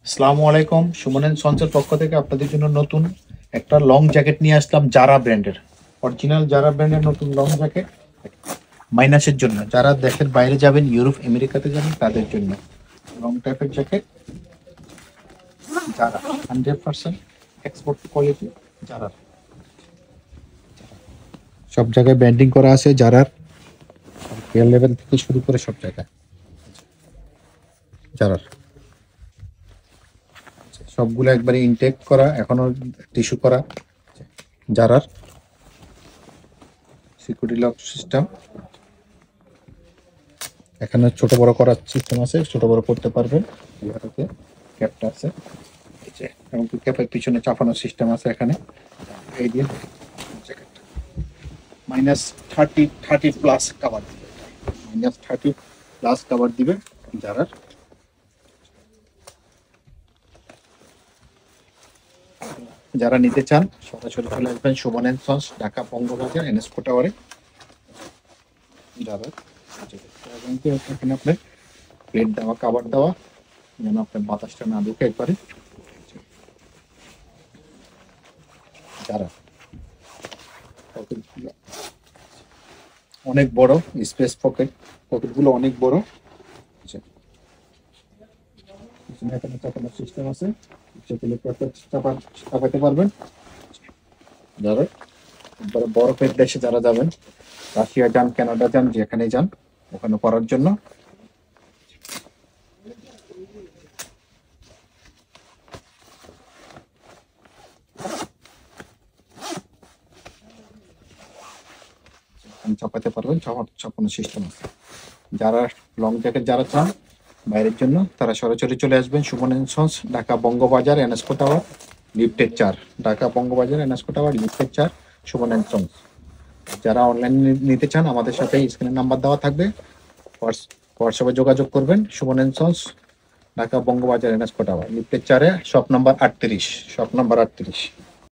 আসসালামু আলাইকুম। সুমন এন্ড সন্সের পক্ষ থেকে আপনাদের জন্য নতুন একটা লং জ্যাকেট নিয়ে আসলাম, জারা ব্র্যান্ডের। অরিজিনাল জারা ব্র্যান্ডের নতুন লং জ্যাকেট মাইনাসের জন্য, যারা দেশের বাইরে যাবেন, ইউরোপ আমেরিকাতে যাবেন, তাদের জন্য লং টাইপের জ্যাকেট। যারা 100% এক্সপোর্ট কোয়ালিটি। যারা সব জায়গায় ব্র্যান্ডিং করা আছে, যারার এয়ার লেভেল থেকে শুরু করে সব জায়গায় যারার সবগুলো একবারে ইনটেক করা, এখনো টিস্যু করা। যারার সিকিউরিটি লক সিস্টেম, এখানে ছোট বড় করার সিস্টেম আছে, ছোট বড় করতে পারবেন। ইহাতে ক্যাপটা আছে, এই যে এমনকি ক্যাপের পিছনে চাপানোর সিস্টেম আছে এখানে। এই দিয়ে জ্যাকেটটা -30 প্লাস কাভার দিবে, -30 প্লাস কাভার দিবে। যারা যারা নিতে চান সরাসরি চলে আসবেন সুমন এন্ড সন্স, ঢাকা বঙ্গবাজার এনএসকো টাওয়ারে। যারা এখানে আপনার প্লেট দেওয়া, কাভার দেওয়া, যেন আপনার বাতাসটা না ঢুকে একবারে। যারা পকেটগুলো অনেক বড়, স্পেস পকেট, পকেটগুলো অনেক বড়। আচ্ছা, পিছনে এখানে চাপানোর সিস্টেম আছে, সেগুলো চাপাতে পারবেন। যারা একবারে বরফের দেশে যারা যাবেন, রাশিয়া যান, কানাডা যান, যেখানে যান ওখানে পড়ার জন্য। চাপাতে পারবেন, চাপানোর সিস্টেম আছে। যারা লং জ্যাকেট যারা চান বাইরের জন্য, তারা সরাসরি চলে আসবেন Suman and sons, Dhaka Bangabazar NSCO tower, লিফটের 4। ঢাকা বঙ্গবাজার এনএসকো টাওয়ার, লিফটের 4, সুমন এন্ড সন্স। যারা অনলাইন নিতে চান আমাদের সাথে স্ক্রিনের নাম্বার দেওয়া থাকবে, হোয়াটসঅ্যাপে যোগাযোগ করবেন। Suman and sons, Dhaka Bangabazar NSCO tower, লিফটের 4-এ, শপ নাম্বার 38।